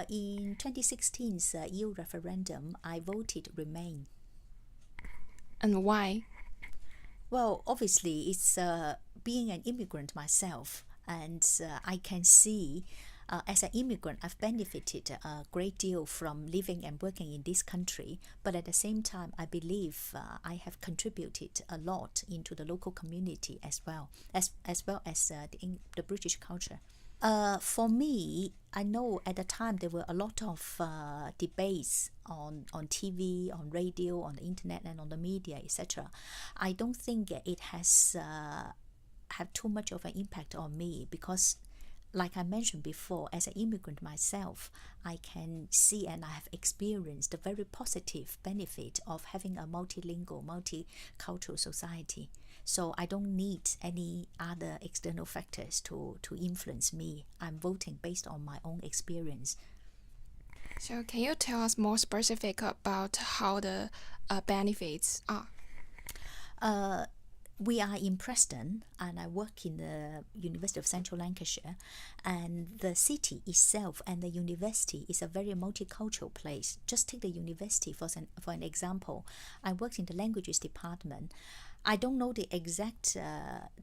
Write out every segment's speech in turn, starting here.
In 2016's EU referendum, I voted Remain. And why? Well, obviously, it's being an immigrant myself, and I can see as an immigrant, I've benefited a great deal from living and working in this country. But at the same time, I believe I have contributed a lot into the local community as well as the British culture. For me, I know at the time there were a lot of debates on TV, on radio, on the internet, and on the media, etc. I don't think it has had too much of an impact on me because, like I mentioned before, as an immigrant myself, I can see and I have experienced the very positive benefit of having a multilingual, multicultural society. So I don't need any other external factors to influence me. I'm voting based on my own experience. So can you tell us more specific about how the benefits are? We are in Preston and I work in the University of Central Lancashire, and the city itself and the university is a very multicultural place. Just take the university for an example. I worked in the languages department. I don't know the exact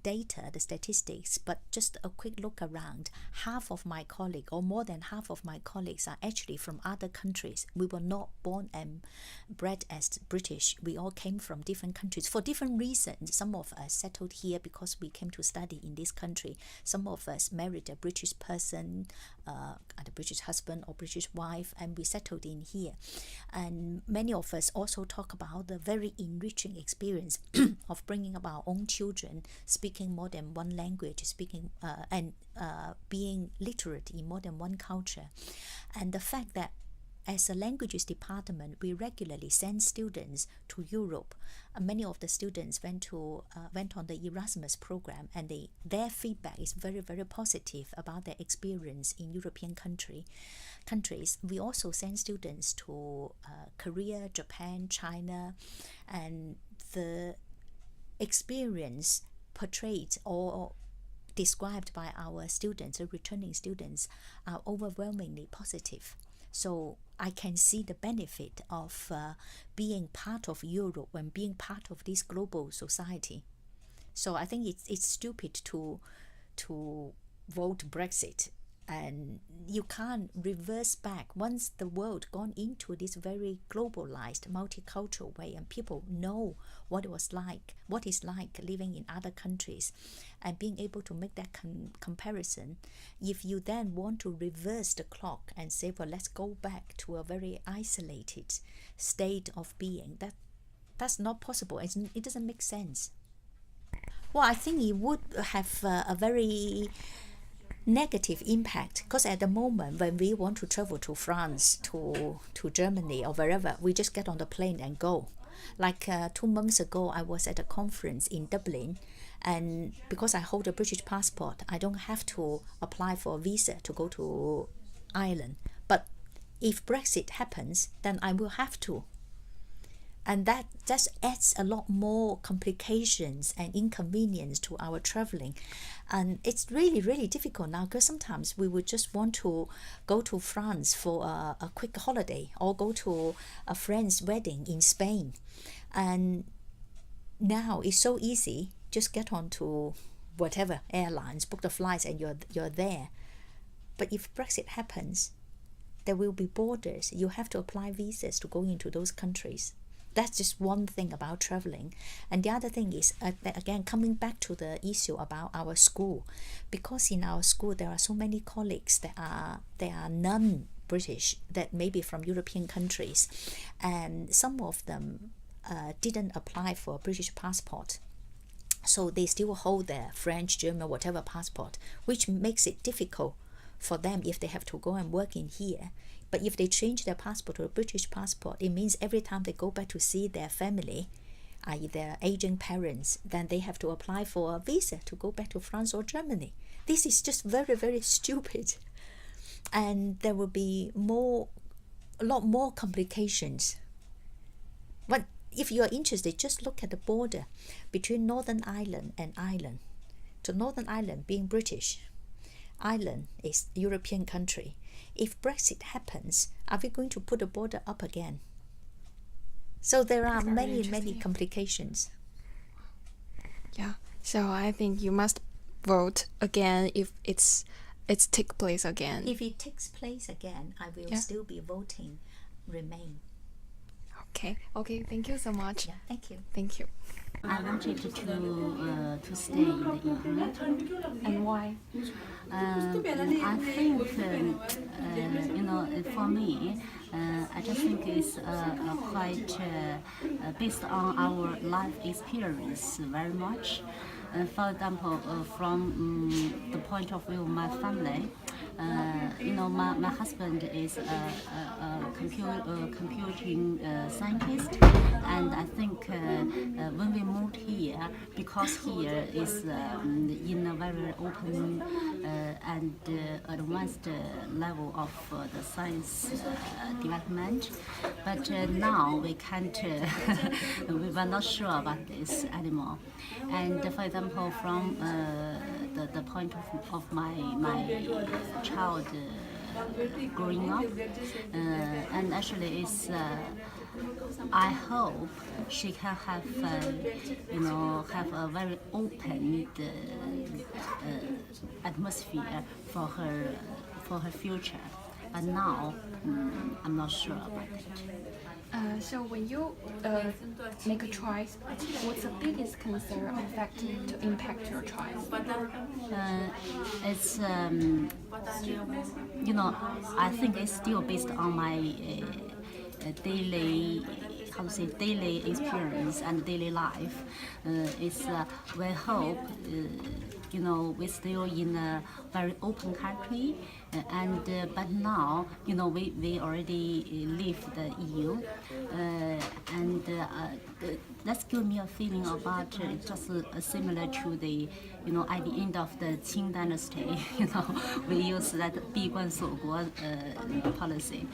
data, the statistics, but just a quick look around. Half of my colleagues, or more than half of my colleagues, are actually from other countries. We were not born and bred as British. We all came from different countries for different reasons. Some of us settled here because we came to study in this country. Some of us married a British person, a British husband or British wife, and we settled in here. And many of us also talk about the very enriching experience of bringing up our own children, speaking more than one language, and being literate in more than one culture. And the fact that as a languages department, we regularly send students to Europe. Many of the students went on the Erasmus program, and their feedback is very, very positive about their experience in European countries. We also send students to Korea, Japan, China, and the experience portrayed or described by our students, or returning students, are overwhelmingly positive. So I can see the benefit of being part of Europe and being part of this global society. So I think it's stupid to vote Brexit, and you can't reverse back once the world gone into this very globalized, multicultural way, and people know what it's like living in other countries, and being able to make that comparison. If you then want to reverse the clock and say, well, let's go back to a very isolated state of being, that's not possible. It doesn't make sense. Well, I think it would have a very negative impact, because at the moment when we want to travel to France, to Germany or wherever, we just get on the plane and go. Like 2 months ago, I was at a conference in Dublin, and because I hold a British passport, I don't have to apply for a visa to go to Ireland. But if Brexit happens, then I will have to. And that just adds a lot more complications and inconvenience to our traveling. And it's really, really difficult now, because sometimes we would just want to go to France for a quick holiday, or go to a friend's wedding in Spain. And now it's so easy, just get on to whatever airlines, book the flights, and you're there. But if Brexit happens, there will be borders. You have to apply visas to go into those countries. That's just one thing about traveling. And the other thing is, again, coming back to the issue about our school, because in our school there are so many colleagues that are non-British, that may be from European countries, and some of them didn't apply for a British passport. So they still hold their French, German, whatever passport, which makes it difficult for them if they have to go and work in here. But if they change their passport to a British passport, it means every time they go back to see their family, i.e. their aging parents, then they have to apply for a visa to go back to France or Germany. This is just very, very stupid. And there will be a lot more complications. But if you are interested, just look at the border between Northern Ireland and Ireland. So Northern Ireland being British, Ireland is a European country. if Brexit happens, are we going to put the border up again? So there are many complications. Yeah. So I think you must vote again if it's take place again. If it takes place again, I will still be voting Remain. Okay. Thank you so much. Yeah, thank you. Thank you. I wanted to stay in the EU. And why? I think for me, I just think it's quite based on our life experience very much. For example, from the point of view of my family, my husband is a computing scientist, and I think when we moved here, because here is in a very open and advanced level of the science development, but now we can't, we were not sure about this anymore. And for example, from the point of my child growing up, and actually it's I hope she can have have a very open atmosphere for her future. But now I'm not sure about it. So when you make a choice, what's the biggest concern or factor to impact your choice? It's I think it's still based on my daily experience and daily life. We hope we're still in a very open country, but now we already leave the EU, and that's give me a feeling about just similar to the at the end of the Qing dynasty, we use that 闭关锁国 policy,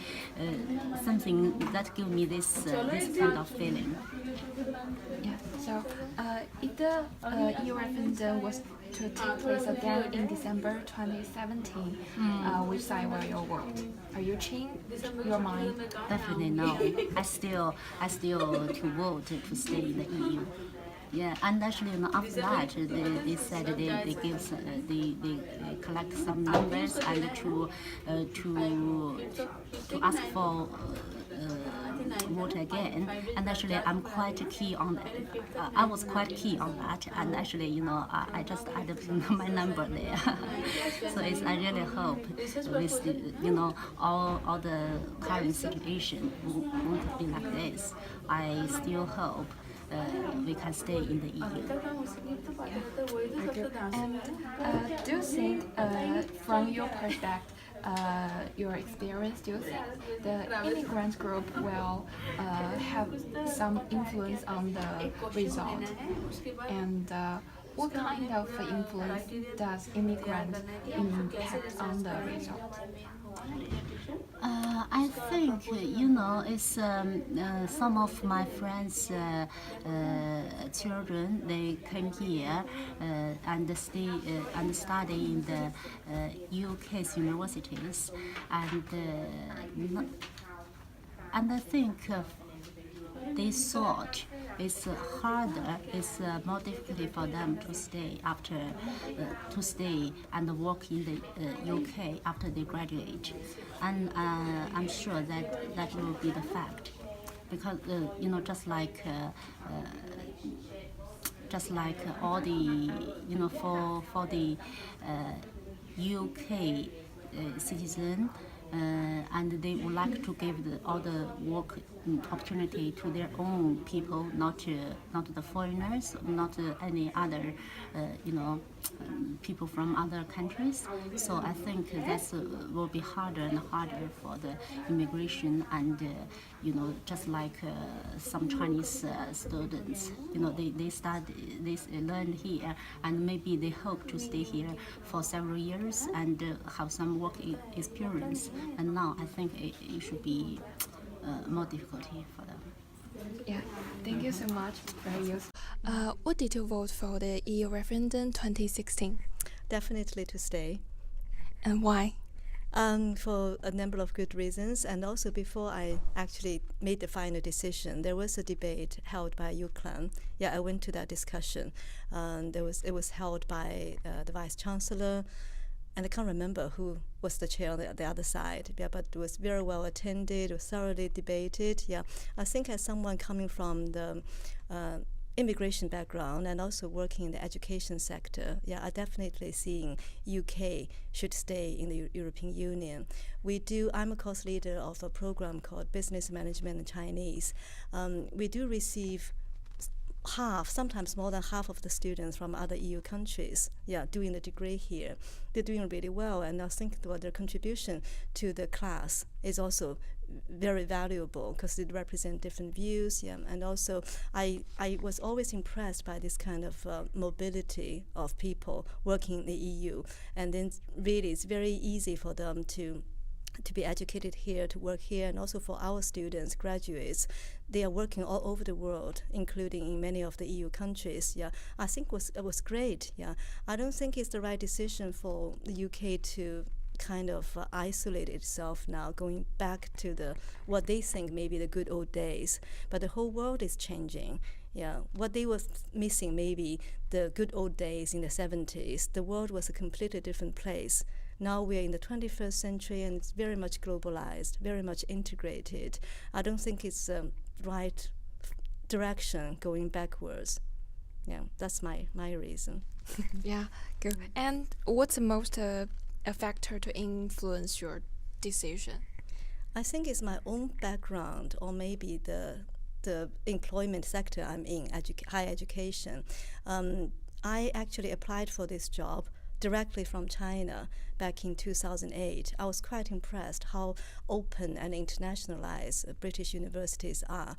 something that give me this kind of feeling. Yeah. So if the EU referendum was to take place again in December 2017, which side will you vote? Are you changing your mind? Definitely no. I still to vote to stay in the EU. Yeah, and actually, after that, they said they give they collect some numbers and to ask for vote again. And actually, I'm quite keen on that. I was quite keen on that, and actually, I just added my number there. So I really hope with all the current situation won't be like this. I still hope we can stay in the EU. And do you think, from your perspective, your experience, do you think the immigrant group will have some influence on the result? And what kind of influence does immigrant impact on the result? I think it's some of my friends' children. They came here and stay and study in the UK's universities, and I think they thought it's harder, it's more difficult for them to stay and work in the UK after they graduate, and I'm sure that will be the fact, because just like all the for the UK citizen. And they would like to give all the work opportunity to their own people, not the foreigners, not any other, people from other countries. So I think that will be harder and harder for the immigration, and just like some Chinese students, they learn here, and maybe they hope to stay here for several years and have some work experience. And now I think it should be more difficulty for them. Yeah, thank you so much. Very useful. What did you vote for the EU referendum 2016? Definitely to stay. And why? For a number of good reasons, and also before I actually made the final decision, there was a debate held by UCLan. Yeah, I went to that discussion. It was held by the Vice Chancellor, and I can't remember who was the chair on the other side. Yeah, but it was very well attended. It was thoroughly debated. Yeah, I think as someone coming from the immigration background and also working in the education sector, yeah, I definitely seeing UK should stay in the European Union. I'm a course leader of a program called Business Management in Chinese. We do receive half, sometimes more than half of the students from other EU countries, yeah, doing the degree here. They're doing really well, and I think their contribution to the class is also very valuable because it represents different views, yeah, and also I was always impressed by this kind of mobility of people working in the EU, and then really it's very easy for them to be educated here, to work here, and also for our students, graduates, they are working all over the world, including in many of the EU countries. Yeah, I think it was great. Yeah, I don't think it's the right decision for the UK to kind of isolate itself now, going back to what they think maybe the good old days. But the whole world is changing. Yeah, what they were missing maybe the good old days in the 70s. The world was a completely different place. Now we're in the 21st century and it's very much globalized, very much integrated. I don't think it's the right direction going backwards. Yeah, that's my reason. Yeah, good. And what's the most a factor to influence your decision? I think it's my own background, or maybe the employment sector I'm in, higher education. I actually applied for this job directly from China back in 2008. I was quite impressed how open and internationalized British universities are,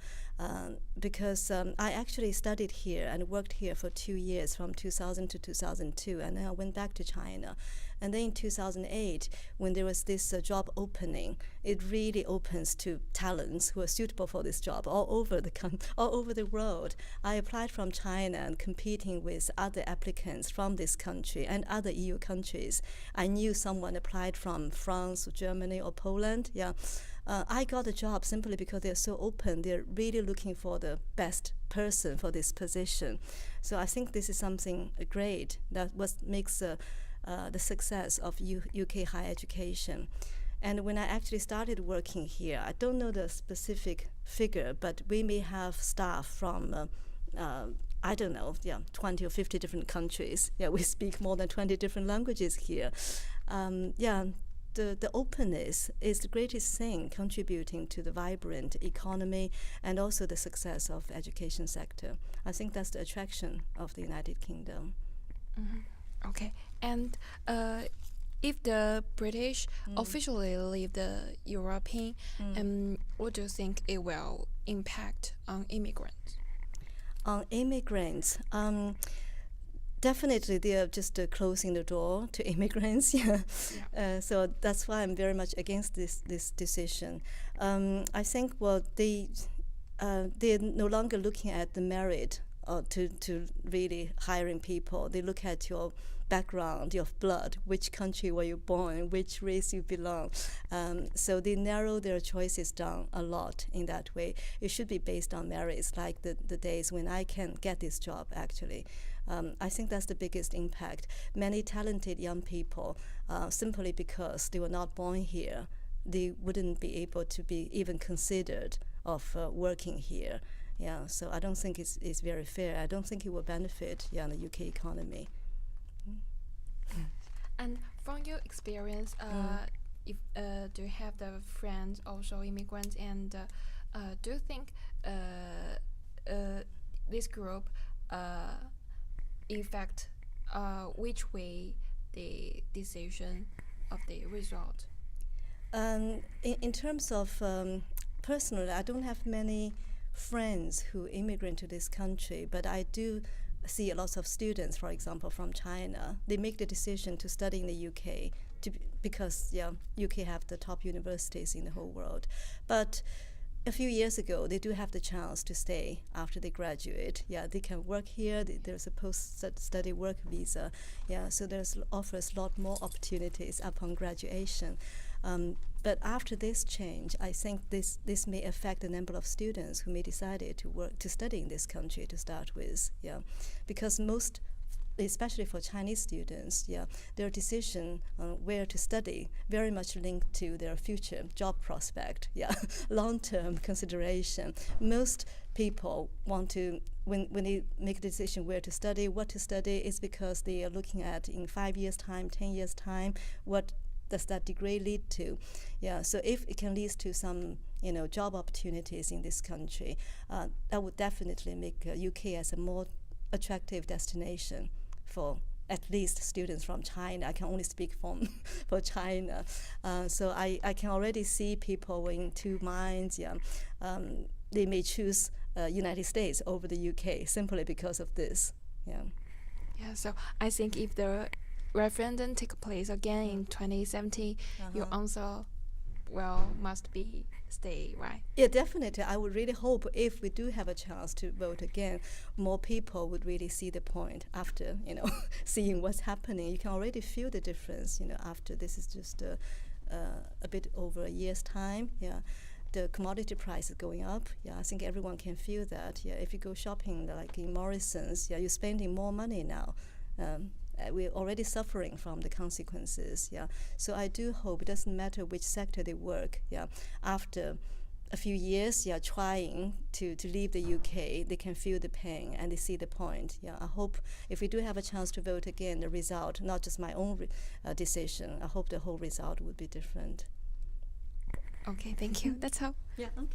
because I actually studied here and worked here for 2 years from 2000 to 2002, and then I went back to China. And then in 2008, when there was this job opening, it really opens to talents who are suitable for this job all over the world. I applied from China and competing with other applicants from this country and other EU countries. I knew someone applied from France, or Germany, or Poland. Yeah, I got the job simply because they're so open. They're really looking for the best person for this position. So I think this is something great that makes the success of UK higher education. And when I actually started working here, I don't know the specific figure, but we may have staff from, I don't know, 20 or 50 different countries. Yeah, we speak more than 20 different languages here. The openness is the greatest thing contributing to the vibrant economy and also the success of the education sector. I think that's the attraction of the United Kingdom. Mm-hmm. Okay, and if the British officially leave the European, what do you think it will impact on immigrants? On immigrants, definitely they are just closing the door to immigrants. Yeah. So that's why I'm very much against this decision. I think they're no longer looking at the merit to really hiring people. They look at your background, your blood, which country were you born, which race you belong. So they narrow their choices down a lot in that way. It should be based on merits, like the days when I can get this job, actually. I think that's the biggest impact. Many talented young people, simply because they were not born here, they wouldn't be able to be even considered of working here. Yeah, so I don't think it's very fair. I don't think it will benefit the UK economy. And from your experience, if do you have the friends also immigrants, and do you think this group affect which way the decision of the result? In terms of personally, I don't have many friends who immigrate to this country, but I do see a lot of students, for example, from China. They make the decision to study in the UK because UK have the top universities in the whole world. But a few years ago, they do have the chance to stay after they graduate. Yeah, they can work here. There's a post-study work visa. Yeah, so offers a lot more opportunities upon graduation. But after this change, I think this may affect the number of students who may decide to study in this country to start with. Yeah, because most, especially for Chinese students, yeah, their decision on where to study very much linked to their future job prospect, yeah, long-term consideration. Most people want to, when they make a decision where to study, what to study, is because they are looking at in 5 years' time, 10 years' time, what does that degree lead to? Yeah, so if it can lead to some, job opportunities in this country, that would definitely make UK as a more attractive destination for at least students from China. I can only speak for China. So I can already see people in two minds. Yeah, they may choose United States over the UK simply because of this. Yeah. Yeah, so I think if the referendum take place again in 2017, your answer must be stay, right? Yeah, definitely. I would really hope if we do have a chance to vote again, more people would really see the point after, seeing what's happening. You can already feel the difference, after this is just a bit over a year's time. Yeah. The commodity price is going up. Yeah, I think everyone can feel that. Yeah, if you go shopping like in Morrison's, yeah, you're spending more money now. We're already suffering from the consequences. Yeah, so I do hope it doesn't matter which sector they work. Yeah, after a few years, yeah, trying to leave the UK, they can feel the pain and they see the point. Yeah, I hope if we do have a chance to vote again, the result, not just my own decision, I hope the whole result would be different. Okay, thank you. That's all. Yeah. Okay.